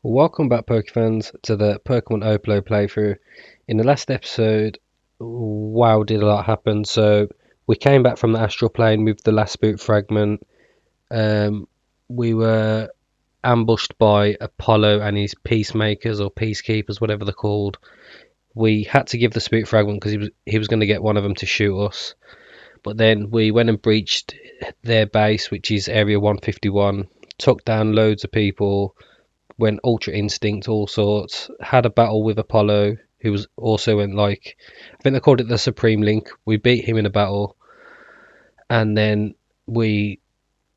Welcome back, Pokefans, to the Pokemon Opalo playthrough. In the last episode, wow, did a lot happen. So we came back from the astral plane with the last boot fragment. We were ambushed by Apollo and his peacemakers or peacekeepers, whatever they're called. We had to give the spook fragment because he was going to get one of them to shoot us. But then we went and breached their base, which is Area 151. Took down loads of people. Went Ultra Instinct, all sorts. Had a battle with Apollo, who was also went like, I think they called it the Supreme Link. We beat him in a battle, and then we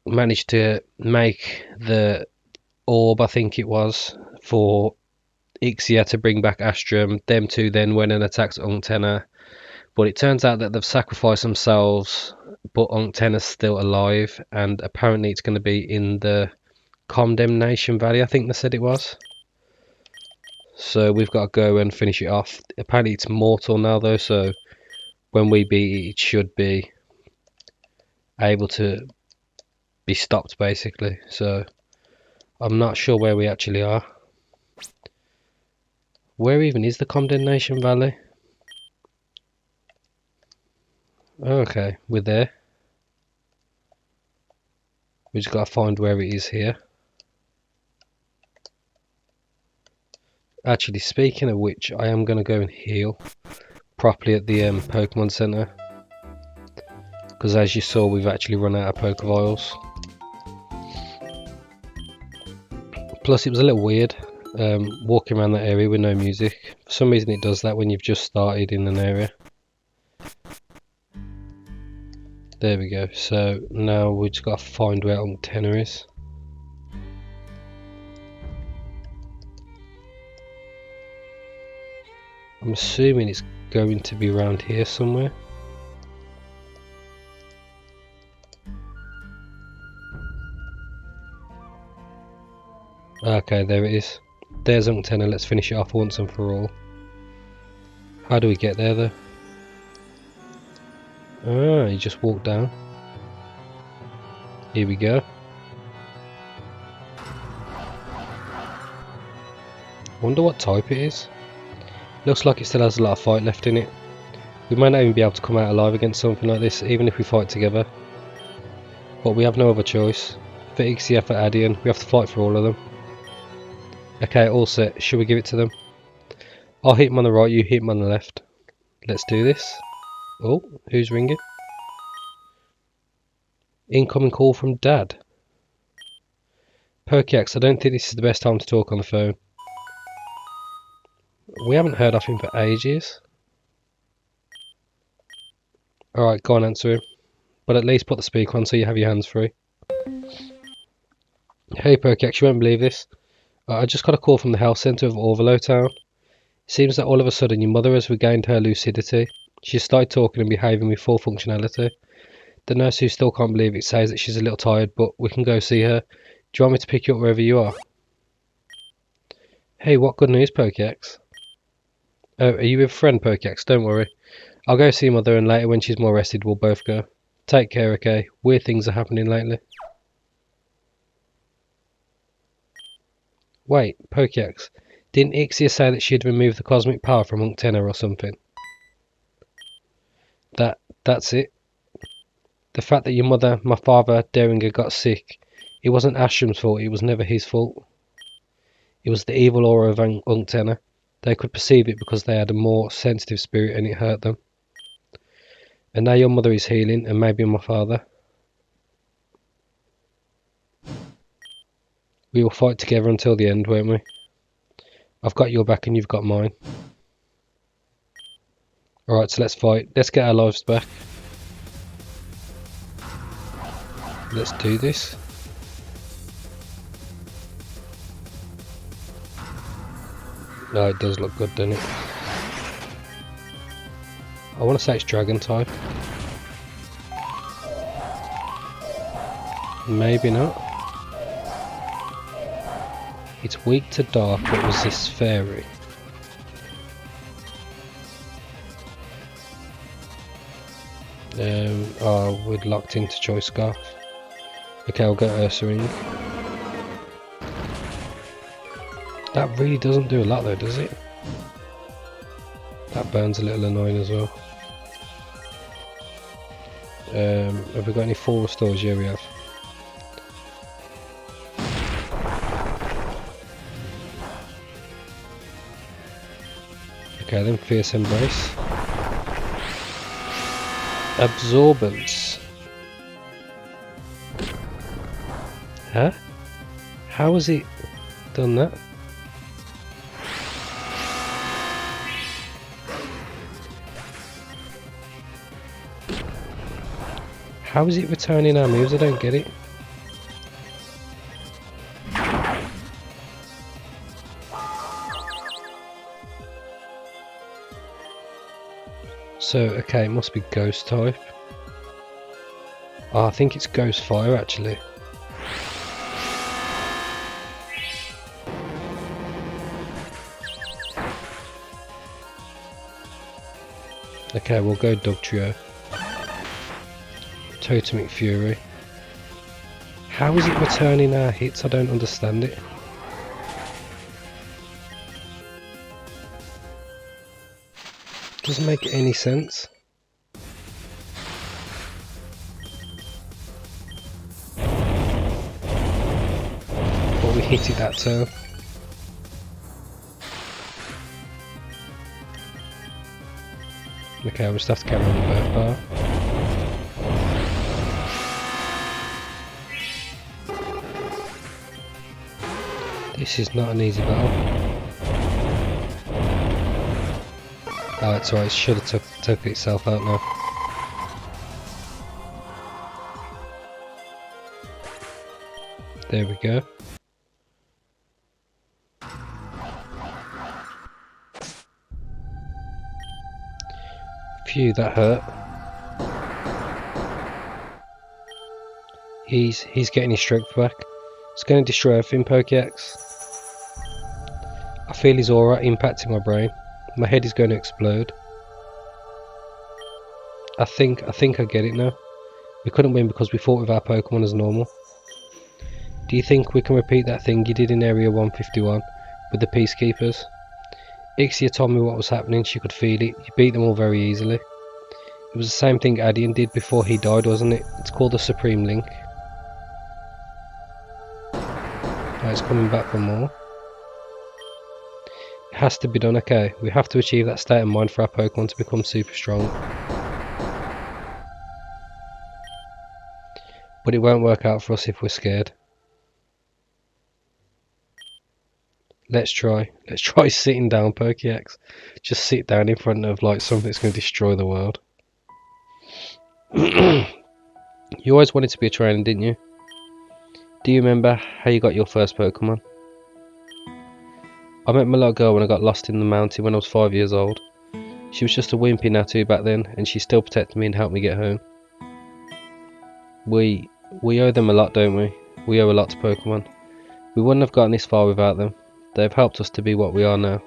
managed to make the orb, I think it was, for Ixia to bring back Astrum. Them two then went and attacked Unctenna, but it turns out that they've sacrificed themselves, but Unctenna's still alive, and apparently it's going to be in the Condemnation Valley, I think they said it was. So we've got to go and finish it off. Apparently it's mortal now though, so when we beat it, it should be able to be stopped basically. So I'm not sure where we actually are. Where even is the Condemnation Valley? Okay, we're there. We just got to find where it is here. Actually, speaking of which, I am going to go and heal properly at the Pokemon Center, because as you saw, we've actually run out of Pokeviles. Plus, it was a little weird walking around that area with no music. For some reason, it does that when you've just started in an area. There we go. So now we just got to find where Unctenna is. I'm assuming it's going to be around here somewhere. Okay, there it is. There's Unctenna. Let's finish it off once and for all. How do we get there though? Ah, you just walk down. Here we go. Wonder what type it is. Looks like it still has a lot of fight left in it. We might not even be able to come out alive against something like this, even if we fight together. But we have no other choice. For Ixia, for Adian, we have to fight for all of them. Okay, all set. Should we give it to them? I'll hit him on the right, you hit him on the left. Let's do this. Oh, who's ringing? Incoming call from Dad. Pokeax, I don't think this is the best time to talk on the phone. We haven't heard of him for ages. Alright, go on, answer him. But at least put the speaker on so you have your hands free. Hey Pokeax, you won't believe this. I just got a call from the health centre of Orvalo Town. It seems that all of a sudden your mother has regained her lucidity. She started talking and behaving with full functionality. The nurse, who still can't believe it, says that she's a little tired, but we can go see her. Do you want me to pick you up wherever you are? Hey, what good news, Pokeax? Oh, are you with a friend, Pokeax? Don't worry. I'll go see mother, and later when she's more rested we'll both go. Take care, okay? Weird things are happening lately. Wait, Pokeax. Didn't Ixia say that she'd removed the cosmic power from Unctenna or something? That's it. The fact that your mother, my father, Deringer got sick, it wasn't Astrum's fault, it was never his fault. It was the evil aura of Unctenna. They could perceive it because they had a more sensitive spirit and it hurt them. And now your mother is healing, and maybe my father. We will fight together until the end, won't we? I've got your back and you've got mine. Alright, so let's fight. Let's get our lives back. Let's do this. No, it does look good, doesn't it? I want to say it's dragon type. Maybe not. It's weak to dark, but resists fairy. Oh, we're locked into Choice Scarf. Okay, I'll go Ursaring. That really doesn't do a lot though, does it? That burns a little annoying as well. Have we got any 4 restores? Yeah, we have. Okay, then Fierce Embrace. Absorbance. Huh? How has it done that? How is it returning our moves? I don't get it. So, okay, it must be Ghost type. Oh, I think it's Ghost Fire actually. Okay, we'll go Dugtrio. Totemic Fury. How is it returning our hits? I don't understand it. Doesn't make any sense. But we hit it that turn. Okay, we'll just have to carry on the birth bar. This is not an easy battle. Oh, it's alright, it should have took itself out now. There we go. Phew, that hurt. He's getting his strength back. It's going to destroy everything, Pokeax. I feel his aura impacting my brain. My head is going to explode. I think I get it now. We couldn't win because we fought with our Pokemon as normal. Do you think we can repeat that thing you did in Area 151 with the Peacekeepers? Ixia told me what was happening, she could feel it. You beat them all very easily. It was the same thing Adian did before he died, wasn't it? It's called the Supreme Link. Oh, it's coming back for more. It has to be done, okay. We have to achieve that state of mind for our Pokemon to become super strong. But it won't work out for us if we're scared. Let's try sitting down, Pokeax. Just sit down in front of like something that's going to destroy the world. You always wanted to be a trainer, didn't you? Do you remember how you got your first Pokemon? I met my little girl when I got lost in the mountain when I was 5 years old. She was just a wimpy Natu back then, and she still protected me and helped me get home. We owe them a lot, don't we? We owe a lot to Pokemon. We wouldn't have gotten this far without them. They've helped us to be what we are now.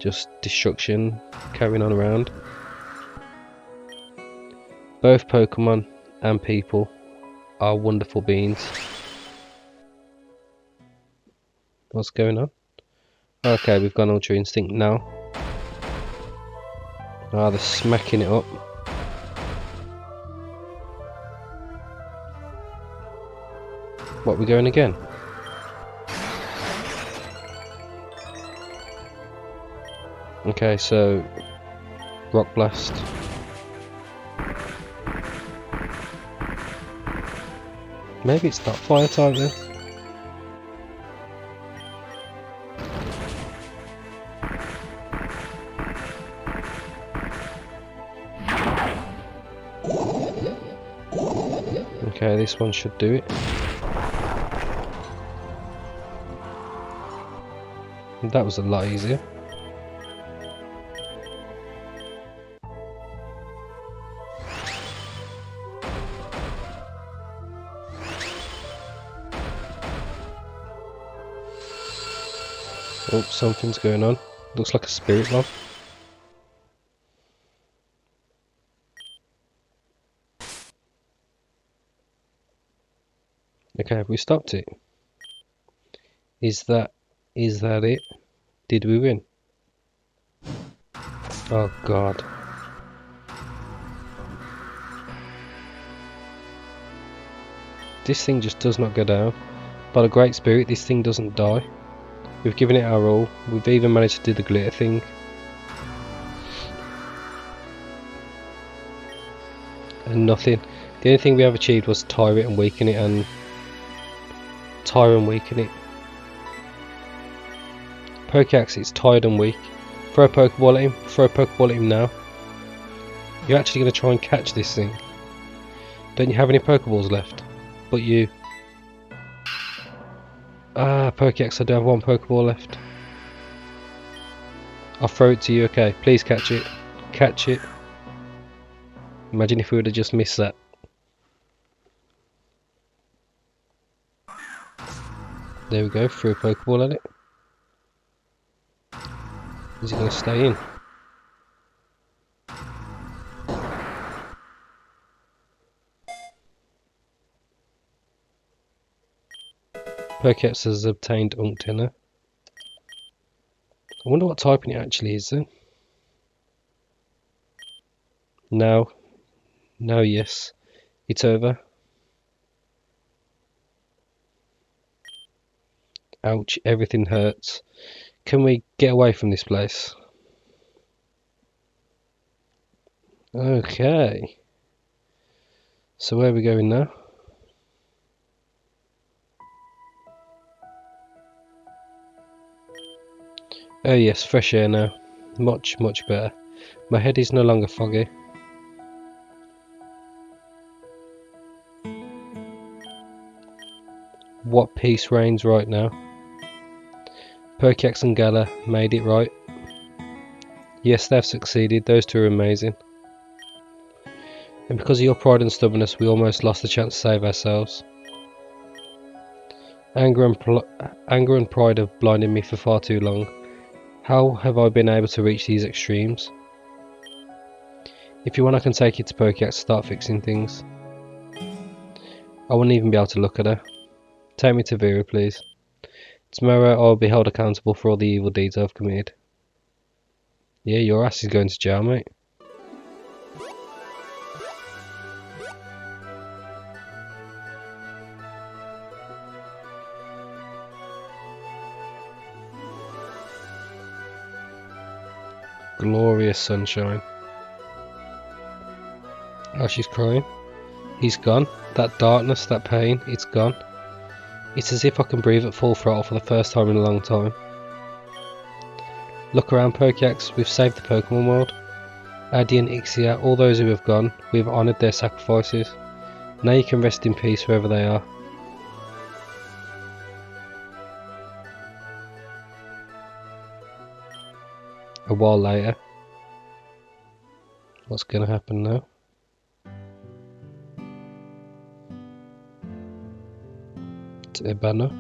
Just destruction carrying on around. Both Pokemon and people are wonderful beings. What's going on? Okay, we've gone Ultra Instinct now. Ah, they're smacking it up. What, we going again? Okay, so Rock Blast. Maybe it's not Fire type then. Okay, this one should do it. That was a lot easier. Oh, something's going on. Looks like a spirit bomb. Okay, have we stopped it? Is that it? Did we win? Oh god. This thing just does not go down. By the Great Spirit, this thing doesn't die. We've given it our all. We've even managed to do the glitter thing. And nothing. The only thing we have achieved was tire it and weaken it, and tire and weaken it. Pokeaxe, it's tired and weak. Throw a Pokeball at him. Throw a Pokeball at him now. You're actually going to try and catch this thing. Don't you have any Pokeballs left? But you... Ah, Pokeaxe, I do have one Pokeball left. I'll throw it to you, okay. Please catch it. Catch it. Imagine if we would have just missed that. There we go, threw a Pokeball at it. Is it going to stay in? Pokeaxe has obtained Unctenna. I wonder what typing it actually is then. No. No, yes. It's over. Ouch, everything hurts. Can we get away from this place? Okay. So where are we going now? Oh yes, fresh air now. Much, much better. My head is no longer foggy. What peace reigns right now. Pokeaxe and Gala made it right. Yes, they've succeeded. Those two are amazing. And because of your pride and stubbornness, we almost lost the chance to save ourselves. Anger and pride have blinded me for far too long. How have I been able to reach these extremes? If you want, I can take you to Pokeaxe to start fixing things. I wouldn't even be able to look at her. Take me to Cefira, please. Tomorrow I'll be held accountable for all the evil deeds I've committed. Yeah, your ass is going to jail, mate. Glorious sunshine. Oh, she's crying. He's gone. That darkness, that pain, it's gone. It's as if I can breathe at full throttle for the first time in a long time. Look around, Pokeaxe. We've saved the Pokemon world. Addy and Ixia, all those who have gone, we've honoured their sacrifices. Now you can rest in peace wherever they are. A while later. What's going to happen now? It's Opalo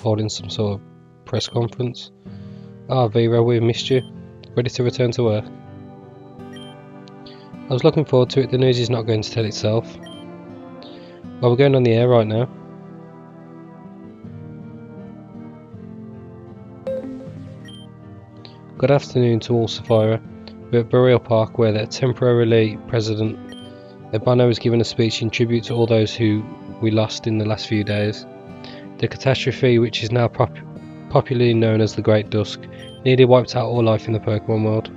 holding some sort of press conference. Ah, Vera, we've missed you. Ready to return to work? I was looking forward to it. The news is not going to tell itself. Well, we're going on the air right now. Good afternoon to all, Cefira. We're at Burial Park where the temporarily President Opalo has given a speech in tribute to all those who we lost in the last few days. The catastrophe, which is now popularly known as the Great Dusk, nearly wiped out all life in the Pokemon world.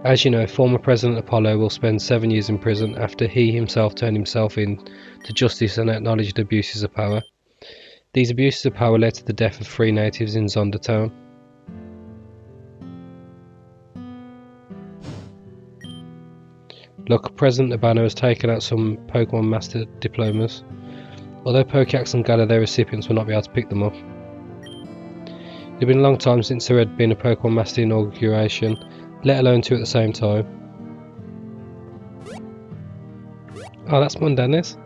As you know, former President Opalo will spend 7 years in prison after he himself turned himself in to justice and acknowledged abuses of power. These abuses of power led to the death of 3 natives in Zonda Town. Look, President Opalo has taken out some Pokemon Master diplomas. Although Pokeaxe and Gala, their recipients, will not be able to pick them up. It had been a long time since there had been a Pokemon Master inauguration, let alone 2 at the same time. Oh, that's Mundanes.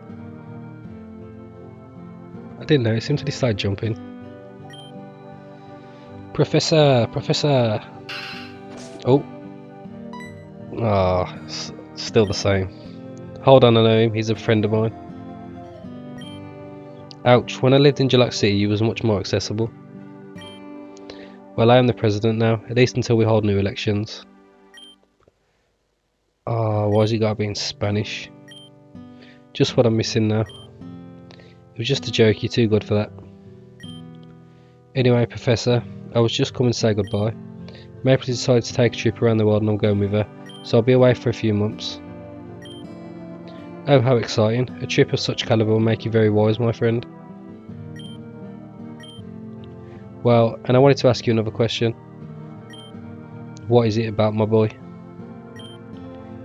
I didn't know, it seemed to decide jumping. Professor! Professor! Oh. Ah, still the same. Hold on, I know him. He's a friend of mine. Ouch, when I lived in Jalak City, you was much more accessible. Well, I am the president now, at least until we hold new elections. Ah, why's he gotta be in Spanish? Just what I'm missing now. It was just a joke, you're too good for that. Anyway, Professor, I was just coming to say goodbye. Maple decided to take a trip around the world and I'm going with her, so I'll be away for a few months. Oh, how exciting. A trip of such calibre will make you very wise, my friend. Well, and I wanted to ask you another question. What is it about, my boy?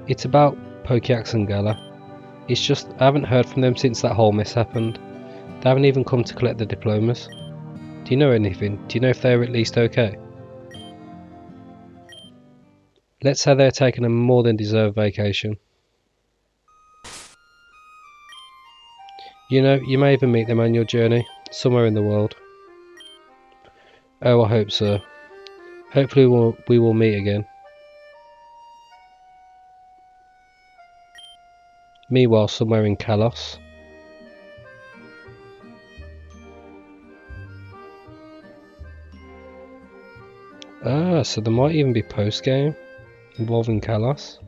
It's about Pokeax and Gala. It's just, I haven't heard from them since that whole mess happened. They haven't even come to collect the diplomas. Do you know anything? Do you know if they're at least okay? Let's say they're taking a more than deserved vacation. You know, you may even meet them on your journey, somewhere in the world. Oh, I hope so. Hopefully we will meet again. Meanwhile, somewhere in KALOS. Ah, so there might even be post-game involving KALOS.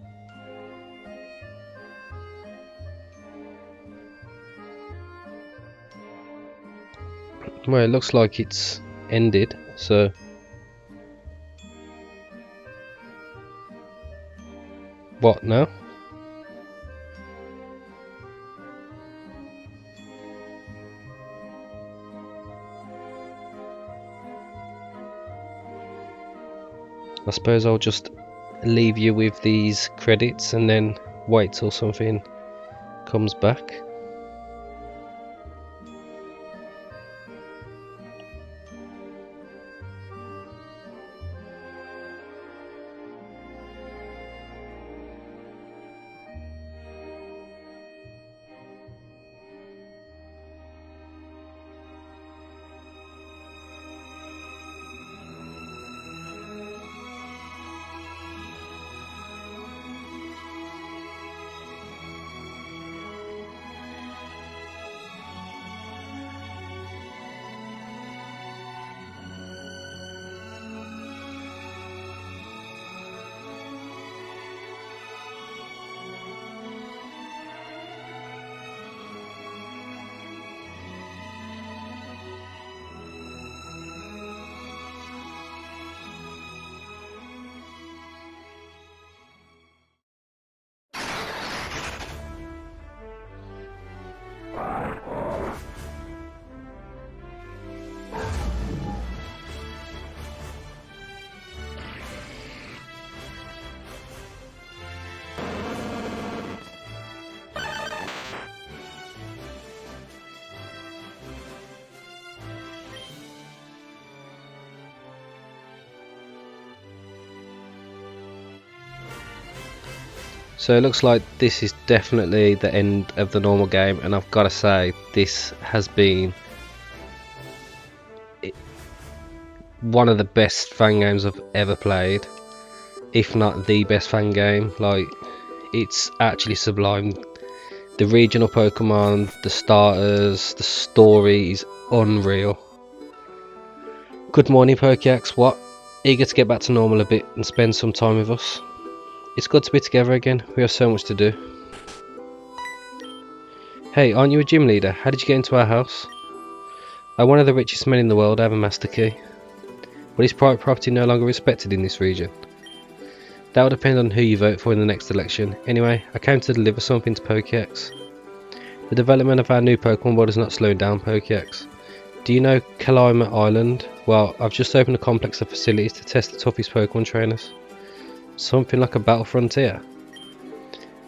Well, it looks like it's ended, so... What now? I suppose I'll just leave you with these credits and then wait till something comes back. So it looks like this is definitely the end of the normal game, and I've got to say this has been one of the best fan games I've ever played, if not the best fan game. Like, it's actually sublime. The regional Pokemon, the starters, the story is unreal. Good morning, Pokeax. What? Eager to get back to normal a bit and spend some time with us? It's good to be together again. We have so much to do. Hey, aren't you a gym leader? How did you get into our house? I'm one of the richest men in the world. I have a master key. But is private property no longer respected in this region? That will depend on who you vote for in the next election. Anyway, I came to deliver something to Pokeax. The development of our new Pokemon world is not slowing down, Pokeax. Do you know Kalima Island? Well, I've just opened a complex of facilities to test the toughest Pokemon trainers. Something like a Battle Frontier.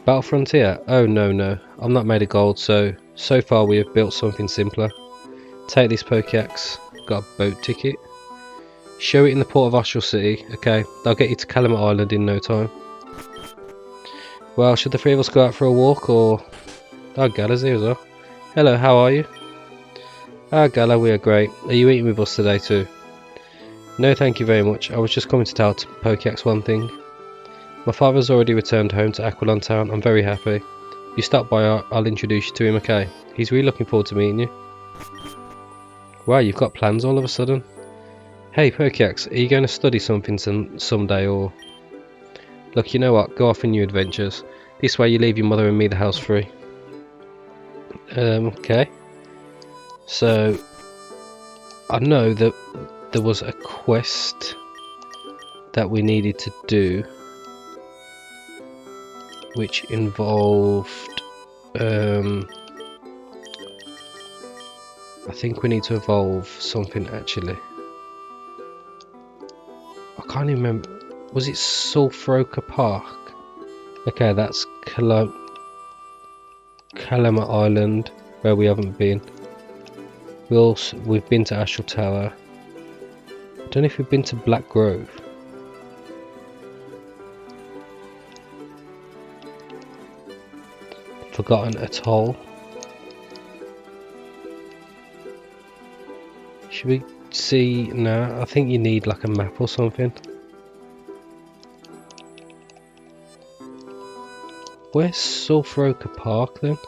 Battle Frontier? Oh no, I'm not made of gold, so far we have built something simpler. Take this, Pokeax. Got a boat ticket. Show it in the port of Astral City. Okay, I'll get you to Kalima Island in no time. Well, should the three of us go out for a walk, or... Oh, Gala's here as well. Hello, how are you? Ah, Gala, we are great. Are you eating with us today too? No, thank you very much. I was just coming to tell Pokeax one thing. My father's already returned home to Aquilon Town. I'm very happy. You stop by, I'll introduce you to him, okay? He's really looking forward to meeting you. Wow, you've got plans all of a sudden. Hey, Perkiax, are you going to study something someday, or... Look, you know what? Go off on new adventures. This way you leave your mother and me the house free. Okay. So, I know that there was a quest that we needed to do, which involved... I think we need to evolve something, actually. I can't even remember. Was it Sulfuroka Park? Okay, that's Kalama Island, where we haven't been. We've been to Astral Tower. I don't know if we've been to Black Grove. Forgotten Atoll. Should we see now? I think you need like a map or something. Where's Sulfuroka Park then?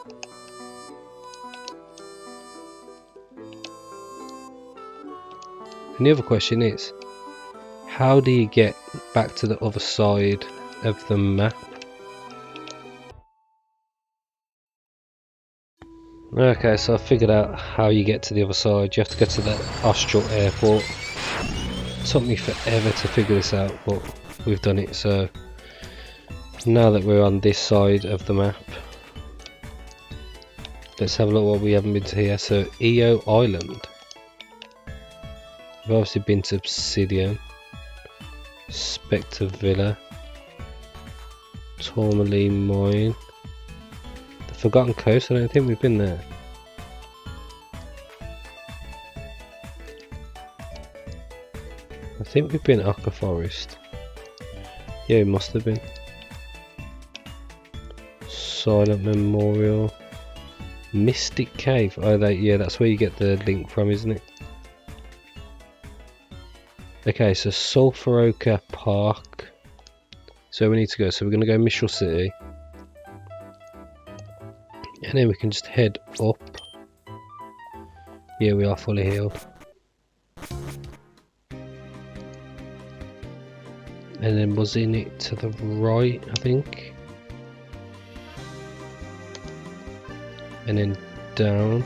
And the other question is, how do you get back to the other side of the map? Okay, so I figured out how you get to the other side. You have to go to the Austral airport. It took me forever to figure this out, but we've done it. So now that we're on this side of the map, let's have a look what we haven't been to here. So EO Island. We've obviously been to Obsidian, Spectre Villa, Tourmaline Mine, the Forgotten Coast. I don't think we've been there. I think we've been Aqua Forest. Yeah, it must have been. Silent Memorial, Mystic Cave. Oh, yeah, that's where you get the link from, isn't it? Okay, so Sulfuroka Park. So we need to go. So we're going to go Mistral City, and then we can just head up. Yeah, we are fully healed. And then wasn't it to the right, I think? And then down.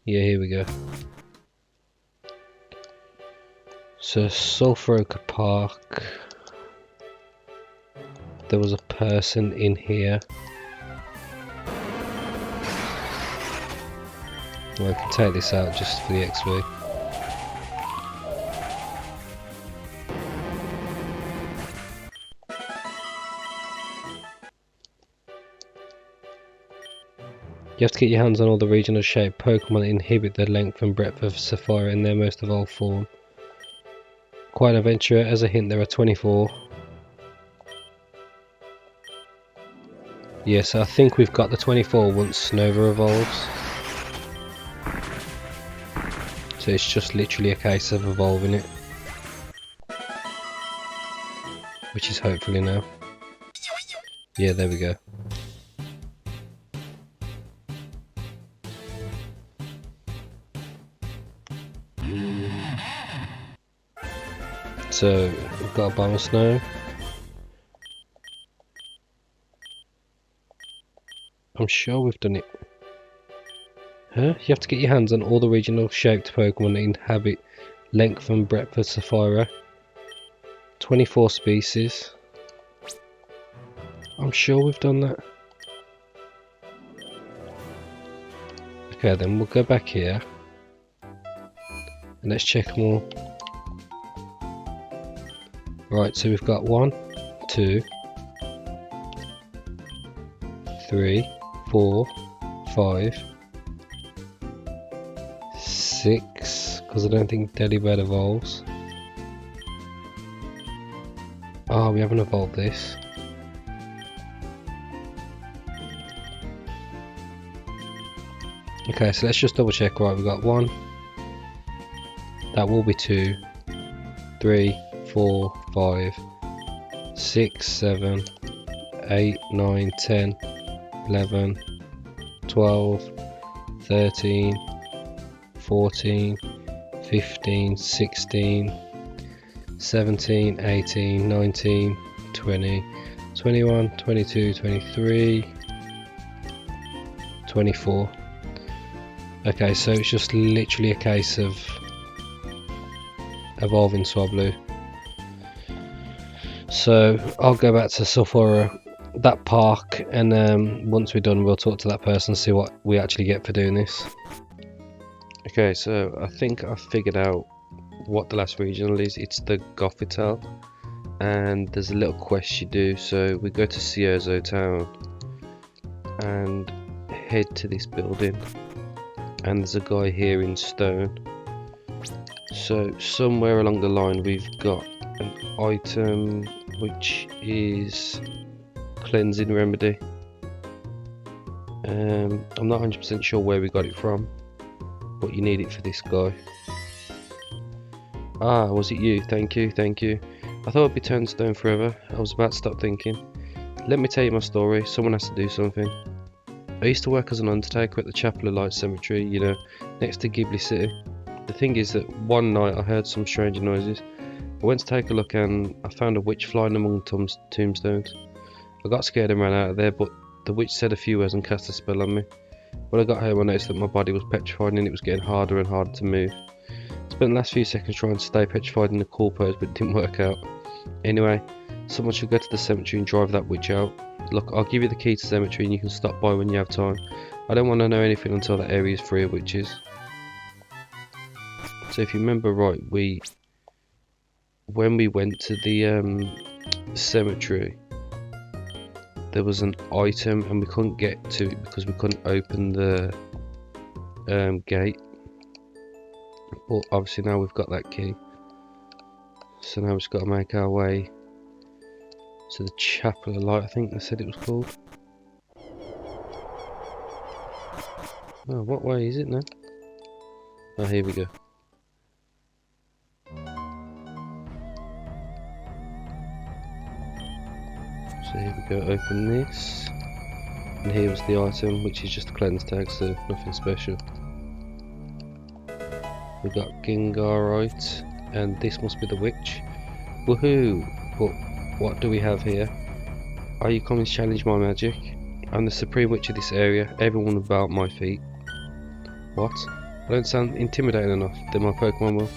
Yeah, here we go. So Sulfuroka Park. There was a person in here. Well, I can take this out just for the XP. You have to get your hands on all the regional shaped Pokemon that inhibit the length and breadth of Cefira in their most evolved form. Quite an adventure. As a hint, there are 24. Yes, I think we've got the 24 once Nova evolves. So it's just literally a case of evolving it. Which is hopefully now. Yeah, there we go. So we've got a bonus now. I'm sure we've done it. Huh? You have to get your hands on all the regional shaped Pokemon that inhabit length and breadth of Cefira. 24 species. I'm sure we've done that. Okay, then we'll go back here. And let's check them all. Right, so we've got 1, 2, 3, 4, 5, 6, because I don't think Delibird evolves. Oh, we haven't evolved this. Okay, so let's just double check. Right, we've got 1, that will be 2, 3, 4, 5, 6, 7, 8, 9, 10, 11, 12, 13, 14, 15, 16, 17, 18, 19, 20, 21, 22, 23, 24. Okay, so it's just literally a case of evolving Swablu. So I'll go back to Sulphura, that park, and once we're done we'll talk to that person, see what we actually get for doing this. Okay, so I think I've figured out what the last regional is. It's the Gothitelle, and there's a little quest you do. So we go to Ciozo Town and head to this building, and there's a guy here in stone. So somewhere along the line we've got an item which is cleansing remedy. I'm not 100% sure where we got it from, but you need it for this guy. Ah, was it you? Thank you, thank you. I thought I'd be turned stone forever. I was about to stop thinking. Let me tell you my story. Someone has to do something. I used to work as an undertaker at the Chapel of Light Cemetery, you know, next to Ghibli City. The thing is that one night I heard some strange noises. I went to take a look and I found a witch flying among tombstones. I got scared and ran out of there, but the witch said a few words and cast a spell on me. When I got home I noticed that my body was petrified and it was getting harder and harder to move. I spent the last few seconds trying to stay petrified in the cool pose, but it didn't work out. Anyway, someone should go to the cemetery and drive that witch out. Look, I'll give you the key to the cemetery and you can stop by when you have time. I don't want to know anything until that area is free of witches. So if you remember right, when we went to the cemetery, there was an item and we couldn't get to it because we couldn't open the gate. But obviously now we've got that key, so now we've just got to make our way to the Chapel of Light, I think they said it was called. Oh, what way is it now? Oh, here we go. So here we go, open this, and here was the item, which is just a cleanse tag, so nothing special. We've got Gingarite, and this must be the witch. Woohoo! But what do we have here? Are you coming to challenge my magic? I'm the supreme witch of this area, everyone will bow at my feet. What? I don't sound intimidating enough, then my Pokemon will.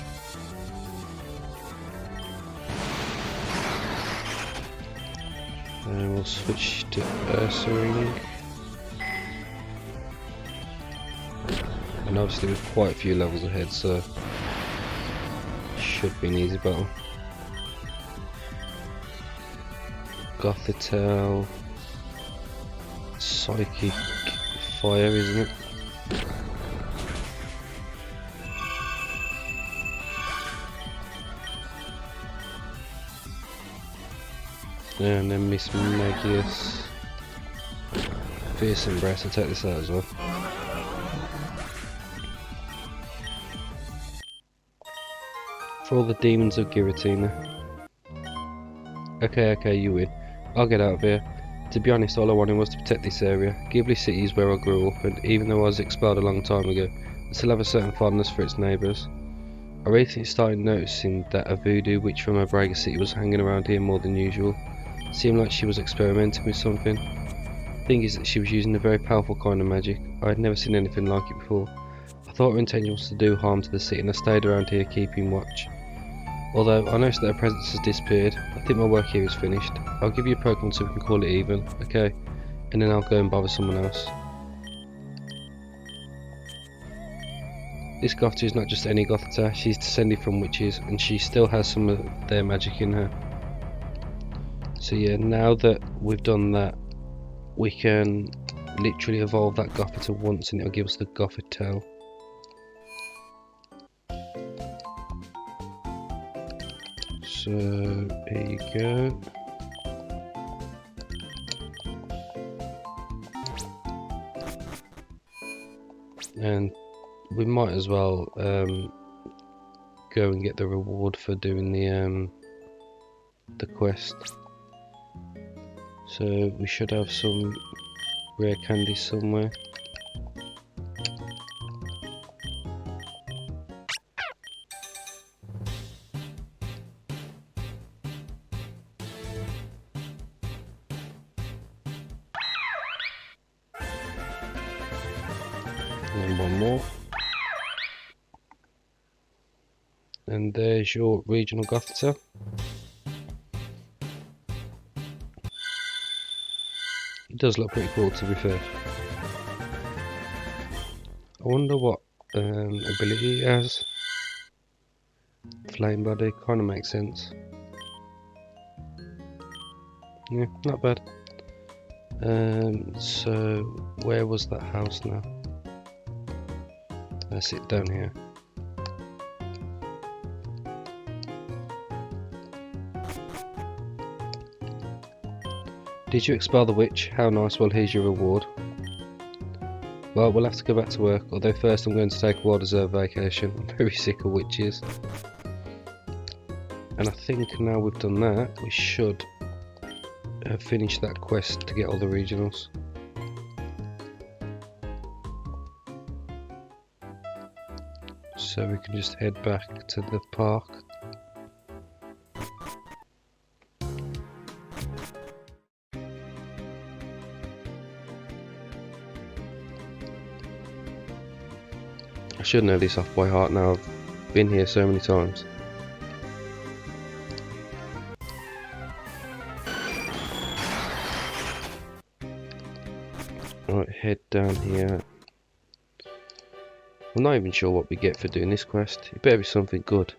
And we'll switch to Ursaring. And obviously we're quite a few levels ahead, so should be an easy battle. Gothitelle, Psychic Fire, isn't it? And then Miss Magius, Fierce Embrace. I'll take this out as well. For all the demons of Giratina. Okay, you win. I'll get out of here. To be honest, all I wanted was to protect this area. Ghibli City is where I grew up, and even though I was expelled a long time ago, I still have a certain fondness for its neighbours. I recently started noticing that a voodoo witch from Abraga City was hanging around here more than usual. It seemed like she was experimenting with something. The thing is that she was using a very powerful kind of magic. I had never seen anything like it before. I thought her intention was to do harm to the city, and I stayed around here keeping watch. Although I noticed that her presence has disappeared, I think my work here is finished. I'll give you a Pokemon so we can call it even, okay? And then I'll go and bother someone else. This Gothita is not just any Gothita, she's descended from witches, and she still has some of their magic in her. So yeah, now that we've done that, we can literally evolve that Gothita once and it'll give us the Gothitelle. So here you go. And we might as well go and get the reward for doing the quest. So we should have some rare candies somewhere. And then one more. And there's your regional Gothita. It does look pretty cool, to be fair. I wonder what ability it has. Flame body, kind of makes sense. Yeah, not bad. So where was that house now? Let's sit down here. Did you expel the witch? How nice, well here's your reward. Well, we'll have to go back to work, although first I'm going to take a well-deserved vacation. I'm very sick of witches. And I think now we've done that, we should have finished that quest to get all the regionals. So we can just head back to the park. I should know this off by heart now, I've been here so many times. Right, head down here. I'm not even sure what we get for doing this quest. It better be something good.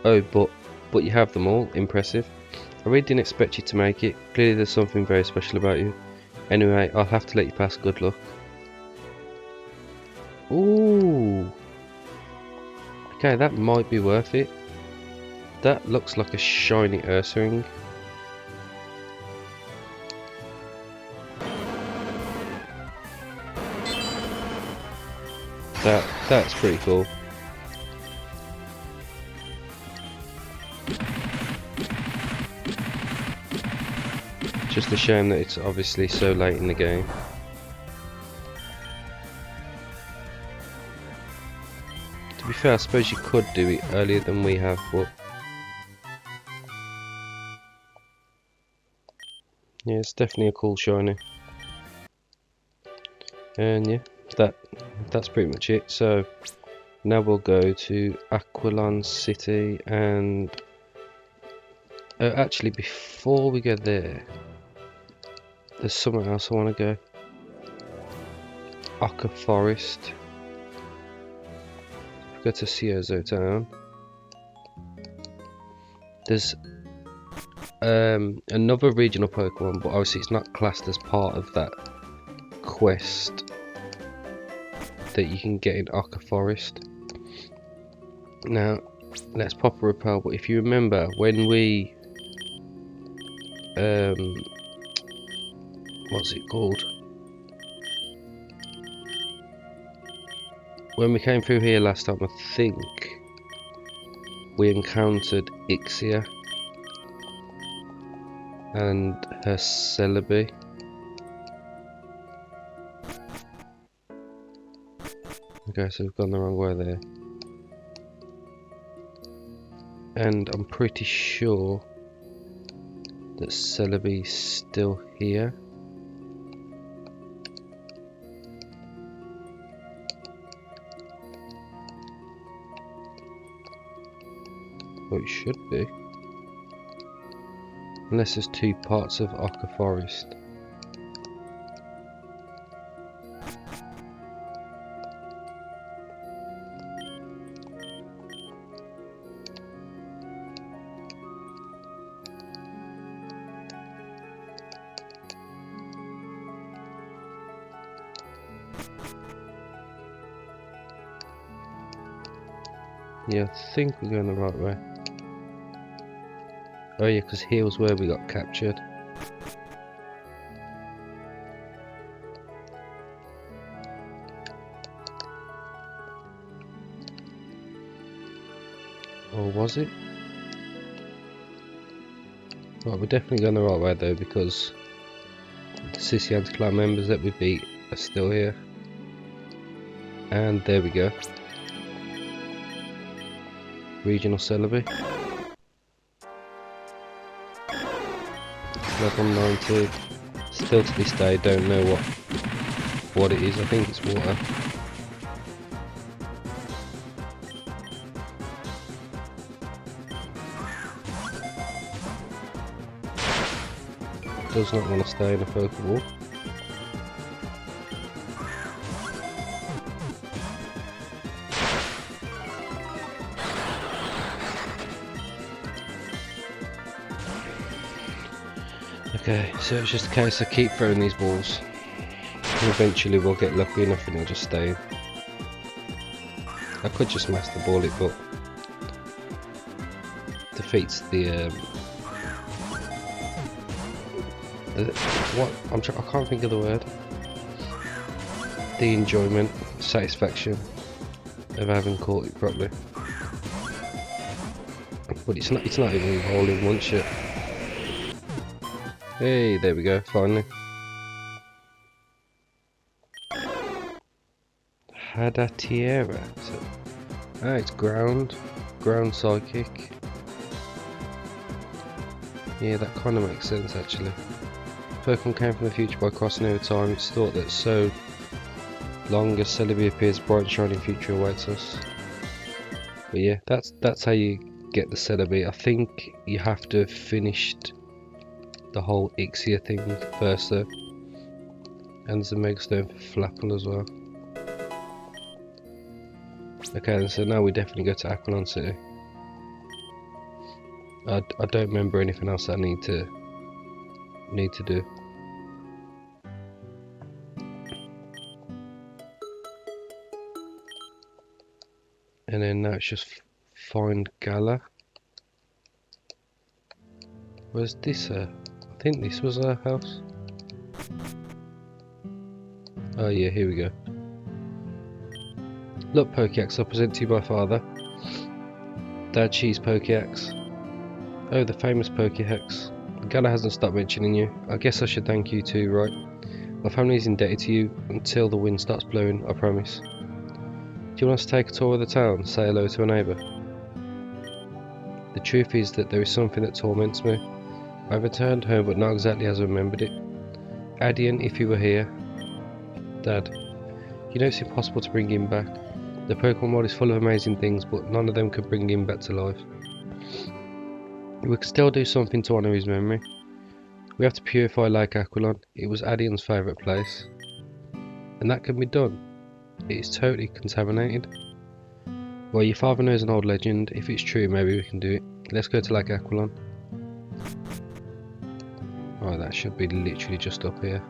Oh, but you have them all. Impressive. I really didn't expect you to make it. Clearly there's something very special about you. Anyway, I'll have to let you pass. Good luck. Ooh. Okay, that might be worth it. That looks like a shiny Ursa ring. That's pretty cool. Just a shame that it's obviously so late in the game. To be fair, I suppose you could do it earlier than we have, but yeah, it's definitely a cool shiny. And yeah, that's pretty much it. So now we'll go to Aquilon City, and actually before we go there, there's somewhere else I want to go. Ocker Forest. Go to Ciozo Town. There's another regional Pokemon, but obviously it's not classed as part of that quest that you can get in Ocker Forest. Now, let's pop a repel, but if you remember when we what's it called? When we came through here last time, I think we encountered Ixia and her Celebi. Okay, so we've gone the wrong way there. And I'm pretty sure that Celebi's still here. Well, it should be. Unless there's two parts of Ocker Forest. Yeah, I think we're going the right way. Oh yeah, because here was where we got captured. Or was it? Right, we're definitely going the right way though, because the Sicilian clan members that we beat are still here. And there we go. Regional celebrity. Level 90. Still to this day don't know what it is. I think it's water. Does not want to stay in a Pokeball. Okay, so it's just a case of keep throwing these balls. And eventually we'll get lucky enough and it'll just stay in. I could just master ball it, but defeats the what I can't think of the word. The enjoyment, satisfaction of having caught it properly. But it's not even rolling once yet. Hey, there we go, finally. Hadatiera. So, it's ground psychic. Yeah, that kind of makes sense actually. Pokemon came from the future by crossing over time. It's thought that so long as Celebi appears, bright and shining future awaits us. But yeah, that's how you get the Celebi. I think you have to have finished the whole Ixia thing first though. And there's a Megastone for Flapple as well. Okay, so now we definitely go to Aquilon City. I don't remember anything else I need to do. And then now it's just find Gala. Where's this? I think this was our house. Oh yeah, here we go. Look, Pokeax, I'll present to you my father. Dad, she's Pokeax. Oh, the famous Pokeax. Gala hasn't stopped mentioning you. I guess I should thank you too, right? My family is indebted to you until the wind starts blowing, I promise. Do you want us to take a tour of the town? Say hello to a neighbour? The truth is that there is something that torments me. I've returned home, but not exactly as I remembered it. Adian, if you were here. Dad, you know it's impossible to bring him back. The Pokemon world is full of amazing things, but none of them could bring him back to life. We could still do something to honour his memory. We have to purify Lake Aquilon. It was Adian's favourite place. And that can be done. It is totally contaminated. Well, your father knows an old legend. If it's true, maybe we can do it. Let's go to Lake Aquilon. Oh, that should be literally just up here.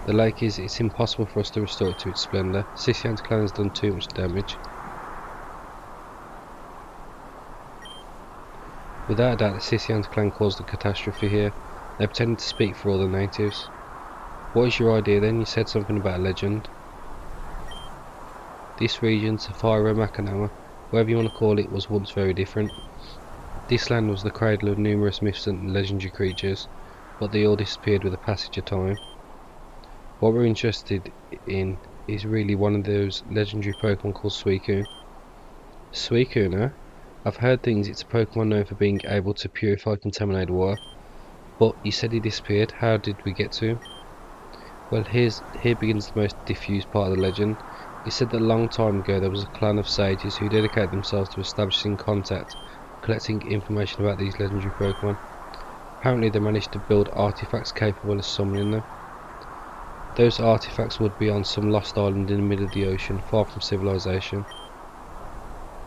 The lake it's impossible for us to restore it to its splendour. Sicilian's clan has done too much damage. Without a doubt, the Sicilian's clan caused the catastrophe here. They pretended to speak for all the natives. What is your idea then? You said something about a legend. This region, Cefira, Makanawa, whatever you want to call it, was once very different. This land was the cradle of numerous myths and legendary creatures, but they all disappeared with the passage of time. What we're interested in is really one of those legendary Pokemon called Suicune. Suicune, huh? I've heard things. It's a Pokemon known for being able to purify contaminated water. But you said he disappeared. How did we get to him? Well, here begins the most diffused part of the legend. He said that a long time ago there was a clan of sages who dedicated themselves to establishing contact, collecting information about these legendary Pokemon. Apparently they managed to build artifacts capable of summoning them. Those artifacts would be on some lost island in the middle of the ocean, far from civilization.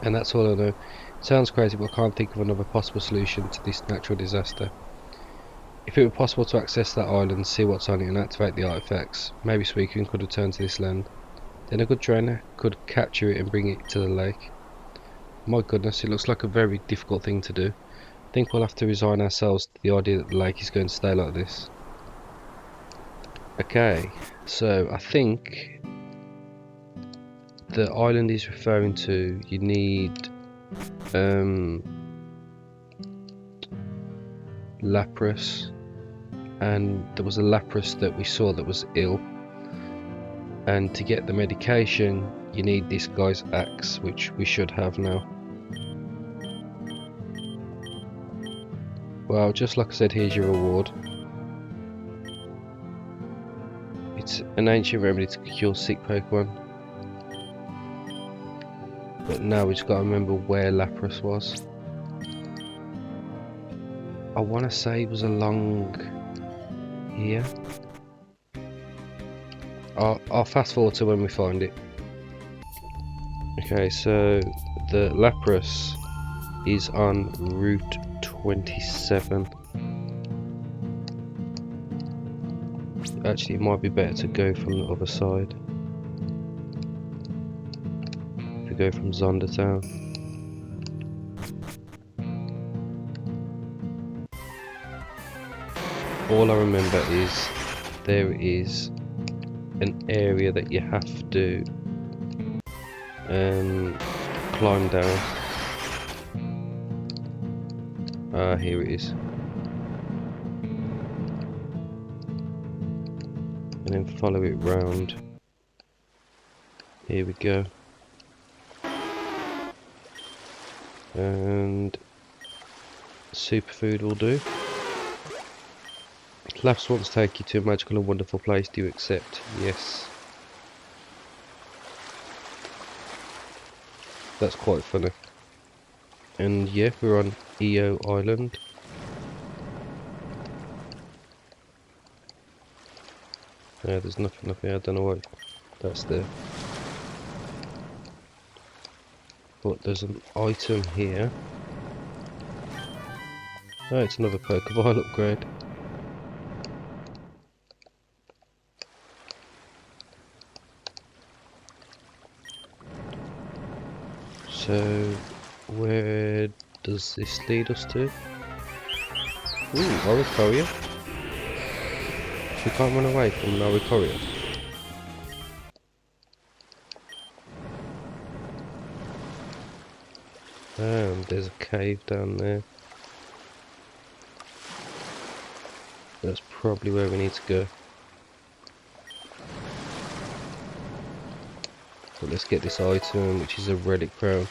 And that's all I know. It sounds crazy, but I can't think of another possible solution to this natural disaster. If it were possible to access that island, see what's on it and activate the artifacts, maybe Suicune could return to this land. Then a good trainer could capture it and bring it to the lake. My goodness, it looks like a very difficult thing to do. I think we'll have to resign ourselves to the idea that the lake is going to stay like this. Okay, So I think the island is referring to, you need Lapras, and there was a Lapras that we saw that was ill, and to get the medication you need this guy's axe, which we should have now. Well, just like I said, here's your reward. It's an ancient remedy to cure sick Pokemon, but now we just got to remember where Lapras was. I want to say it was along here. I'll fast forward to when we find it. Okay, so the Lapras is on Route 27. Actually, it might be better to go from the other side. To go from Zondertown. All I remember is there is an area that you have to climb down. Ah, here it is. And then follow it round. Here we go. And superfood will do. Laughs wants to take you to a magical and wonderful place. Do you accept? Yes. That's quite funny. And yeah, we're on EO Island. Yeah, there's nothing up here. I don't know what that's there. But there's an item here. Oh, it's another Pokeball upgrade. So, where does this lead us to? Ooh, Oricorio. We can't run away from an Oricorio. And there's a cave down there. That's probably where we need to go. But let's get this item, which is a relic crown.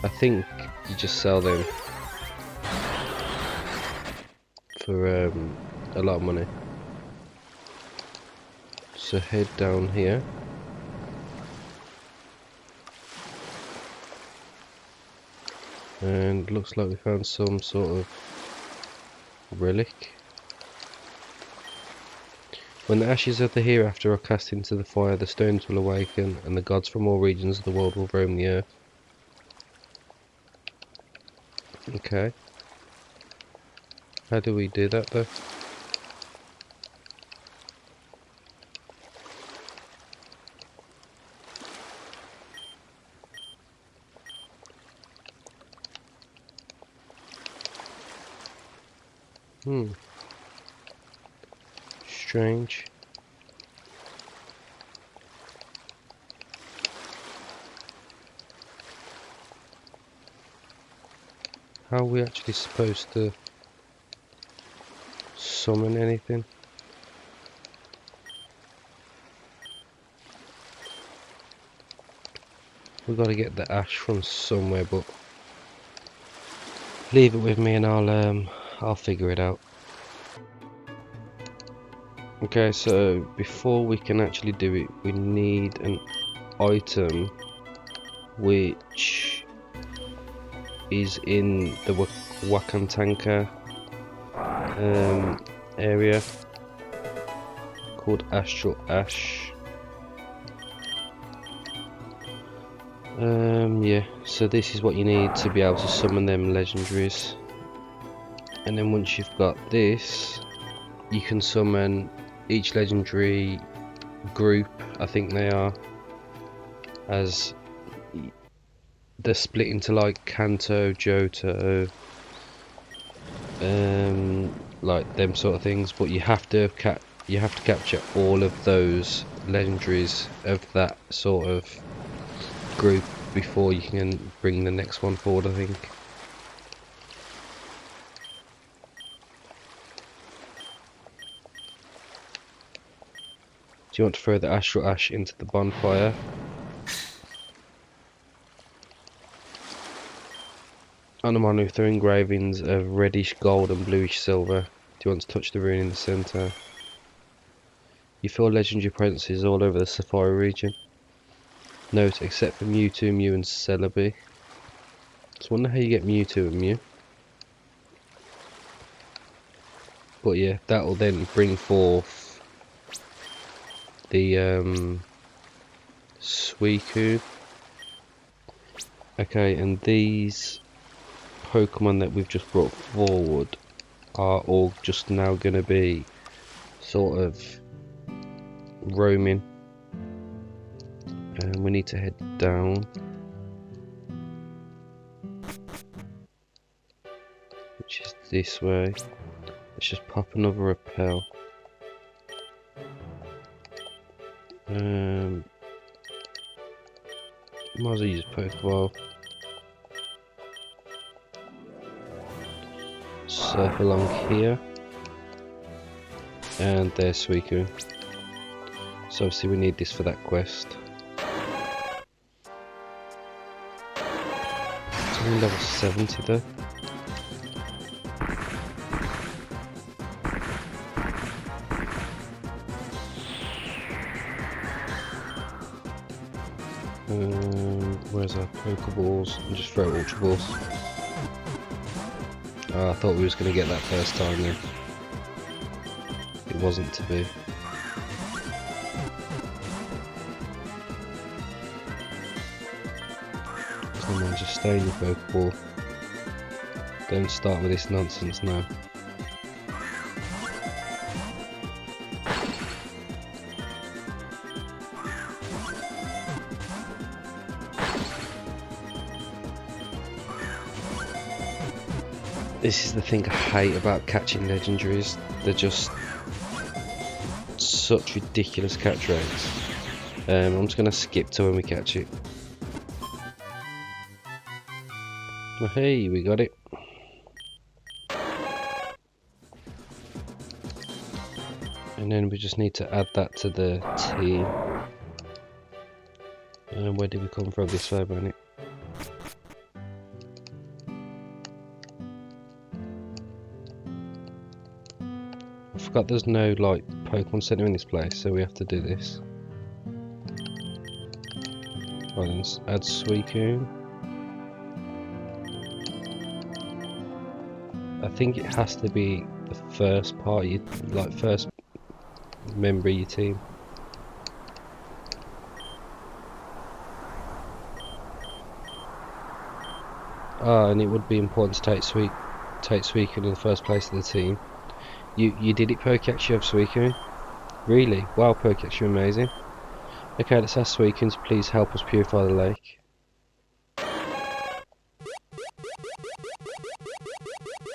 I think you just sell them for a lot of money. So head down here. And looks like we found some sort of relic. When the ashes of the hereafter are cast into the fire, the stones will awaken, and the gods from all regions of the world will roam the earth. Okay. How do we do that though? Strange. How are we actually supposed to summon anything? We've got to get the ash from somewhere, but leave it with me and I'll figure it out. Okay, so before we can actually do it, we need an item which is in the Wakantanka area called Astral Ash. Yeah, so this is what you need to be able to summon them legendaries. And then once you've got this, you can summon each legendary group, I think they are, as they're split into like Kanto, Johto, like them sort of things, but you have to you have to capture all of those legendaries of that sort of group before you can bring the next one forward, I think. Do you want to throw the astral ash into the bonfire? On the one with engravings of reddish gold and bluish silver. Do you want to touch the rune in the centre? You feel legendary presences all over the Cefira region. Note, except for Mewtwo, Mew and Celebi. Just wonder how you get Mewtwo and Mew. But yeah, that will then bring forth the Suicune. Okay, and these Pokemon that we've just brought forward are all just now going to be sort of roaming, and we need to head down, which is this way. Let's just pop another repel. Might as well use Pokeball. Surf along here, and there's Suicune. So obviously we need this for that quest. It's only level 70 though. Where's our Pokeballs? And just throw Ultra Balls. Oh, I thought we was going to get that first time then. It wasn't to be. Come on, just stay in your Pokeball. Don't start with this nonsense now. This is the thing I hate about catching legendaries. They're just such ridiculous catch rates. I'm just going to skip to when we catch it. Oh, hey, we got it. And then we just need to add that to the team. And where did we come from? This way, Bonnie. I forgot there's no like Pokemon Center in this place, so we have to do this. Right, let's add Suicune. I think it has to be the first party, like first member of your team. Ah, and it would be important to take Suicune in the first place of the team. You did it, Pokex, you have Suicune? Really? Wow, Pokex, you're amazing. Okay, let's ask Suicune to please help us purify the lake.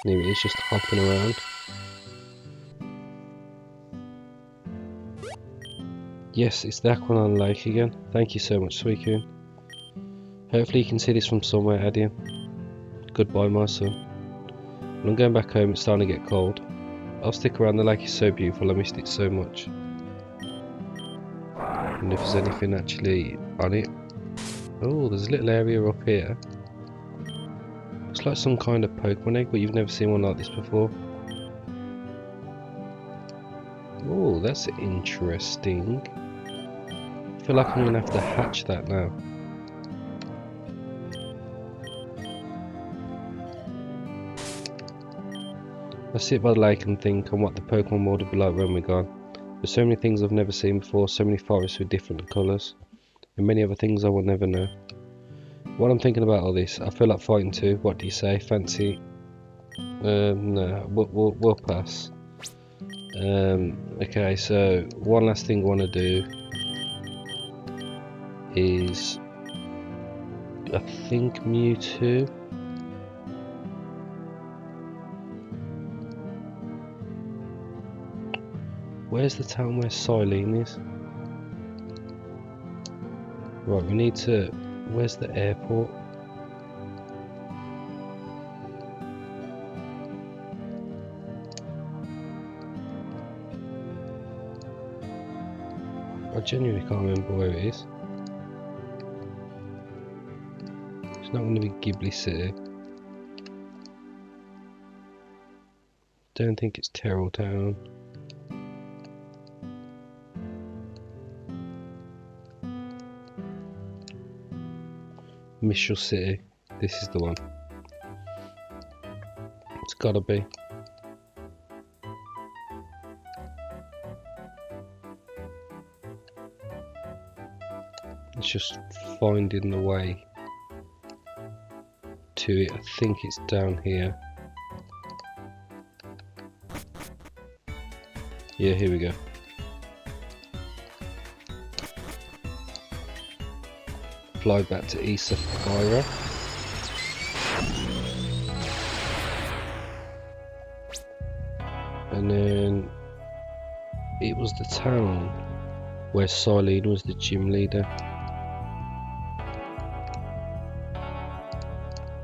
Here he is, just hopping around. Yes, it's the Aquanon Lake again. Thank you so much, Suicune. Hopefully you can see this from somewhere, Adian. Goodbye, my son. When I'm going back home, it's starting to get cold. I'll stick around, the lake is so beautiful, I missed it so much. And if there's anything actually on it. Oh, there's a little area up here. Looks like some kind of Pokemon egg, but you've never seen one like this before. Oh, that's interesting. I feel like I'm going to have to hatch that now. I sit by the lake and think on what the Pokemon world will be like when we're gone. There's so many things I've never seen before, so many forests with different colours, and many other things I will never know. While I'm thinking about all this, I feel like fighting too. What do you say? Fancy? No, we'll pass. Okay, so one last thing I want to do is, I think Mewtwo. Where's the town where Silene is? Right, we need to... Where's the airport? I genuinely can't remember where it is. It's not going to be Ghibli City. Don't think it's Terrell Town. Mishal City. This is the one. It's gotta be. It's just finding the way to it. I think it's down here. Yeah, here we go. Fly back to Cefira. And then it was the town where Silene was the gym leader.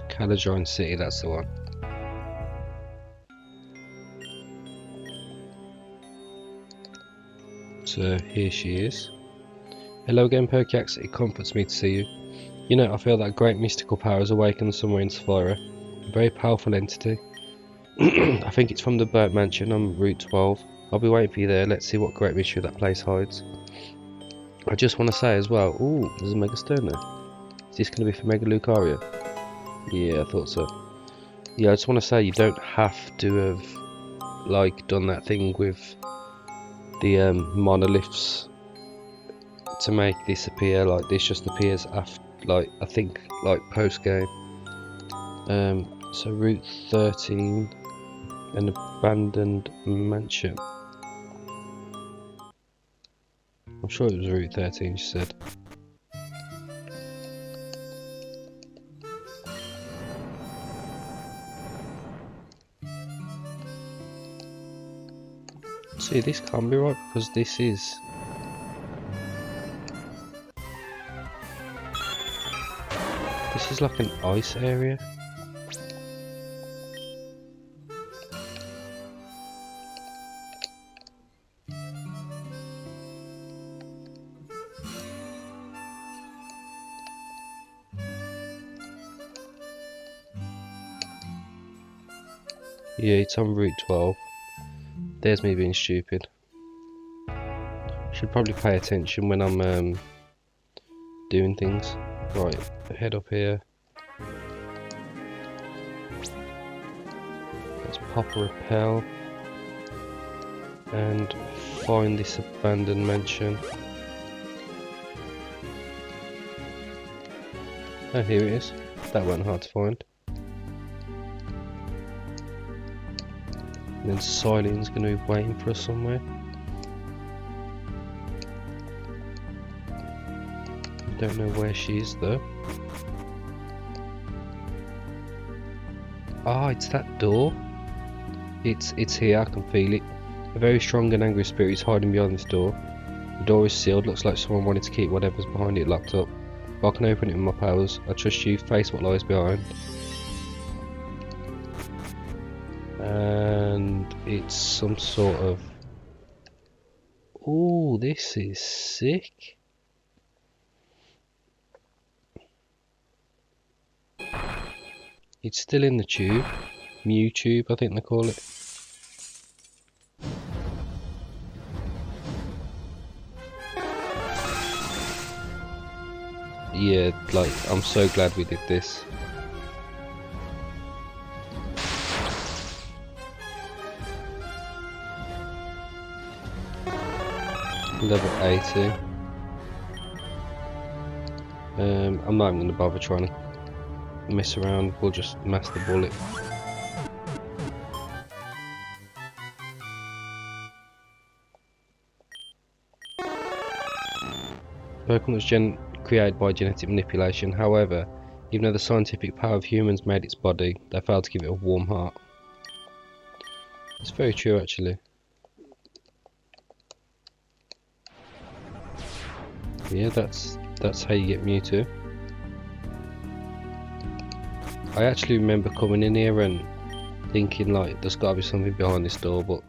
Caladrine City, that's the one. So here she is. Hello again, Perkiax. It comforts me to see you. You know, I feel that great mystical power has awakened somewhere in Cefira. A very powerful entity. I think it's from the Burnt Mansion on Route 12. I'll be waiting for you there. Let's see what great mystery that place hides. I just want to say as well, ooh, there's a Mega Stone there. Is this going to be for Mega Lucaria? Yeah, I thought so. Yeah, I just want to say you don't have to have like done that thing with the monoliths to make this appear. Like this just appears after, like I think, like post game. So Route 13, an abandoned mansion. I'm sure it was Route 13. She said. See, this can't be right because this is. This is like an ice area. Yeah, it's on Route 12. There's me being stupid. Should probably pay attention when I'm doing things. Right, head up here. Let's pop a rappel and find this abandoned mansion. Oh, here it is. That wasn't hard to find. And then Silene's going to be waiting for us somewhere. Don't know where she is though. Ah, it's that door. It's here, I can feel it. A very strong and angry spirit is hiding behind this door. The door is sealed, looks like someone wanted to keep whatever's behind it locked up. But I can open it with my powers. I trust you, face what lies behind. And it's some sort of... Ooh, this is sick. It's still in the tube. Mew tube, I think they call it. Yeah, like, I'm so glad we did this. Level 80. I'm not even going to bother trying to mess around, we'll just mass the bullet. Pokemon was created by genetic manipulation. However, even though the scientific power of humans made its body, they failed to give it a warm heart. It's very true, actually. Yeah, that's how you get Mewtwo. I actually remember coming in here and thinking like there's got to be something behind this door, but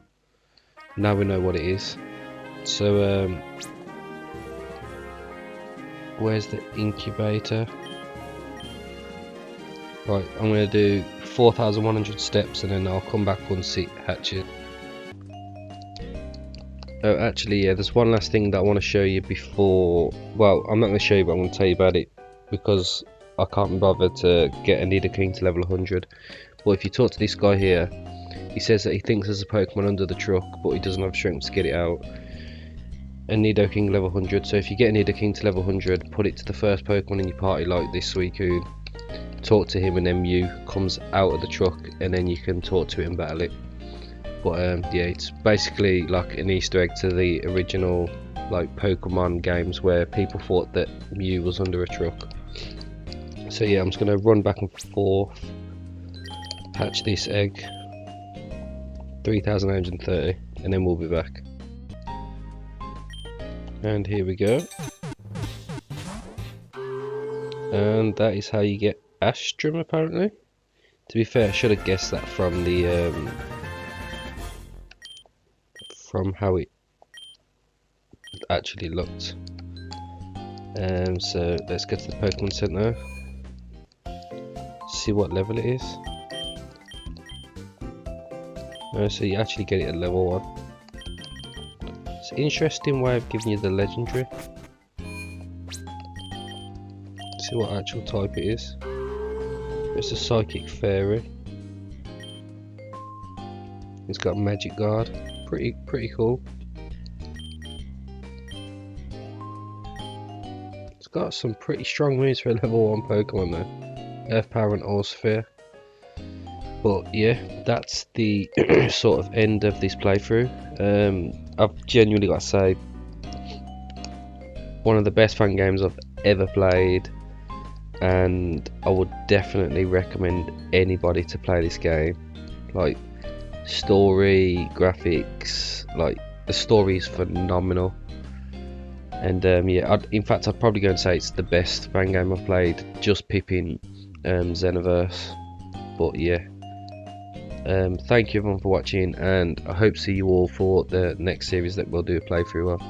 now we know what it is. So where's the incubator? Right, I'm going to do 4,100 steps and then I'll come back once it hatches. Oh, actually, yeah, there's one last thing that I want to show you before. Well, I'm not going to show you, but I'm going to tell you about it because I can't be bothered to get a Nidoking to level 100. But if you talk to this guy here, he says that he thinks there's a Pokemon under the truck, but he doesn't have strength to get it out. A Nidoking level 100. So if you get a Nidoking to level 100, put it to the first Pokemon in your party, like this Suicune. Talk to him, and then Mew comes out of the truck, and then you can talk to it and battle it. But yeah, it's basically like an Easter egg to the original like Pokemon games where people thought that Mew was under a truck. So yeah, I'm just gonna run back and forth, hatch this egg, 3,930, and then we'll be back. And here we go. And that is how you get Astrum, apparently. To be fair, I should have guessed that from the from how it actually looked. So let's get to the Pokemon Center. See what level it is. So you actually get it at level 1. It's an interesting way of giving you the legendary. See what actual type it is. It's a Psychic Fairy. It's got Magic Guard. Pretty cool. It's got some pretty strong moves for a level 1 Pokemon though. Earth Power and Aura Sphere. But yeah, that's the sort of end of this playthrough. I've genuinely got to say, one of the best fan games I've ever played, and I would definitely recommend anybody to play this game. Like, story, graphics, like the story is phenomenal. And yeah, in fact I'd probably go and say it's the best fan game I've played, just pipping Xenoverse. But yeah, thank you everyone for watching, and I hope to see you all for the next series that we'll do a playthrough of.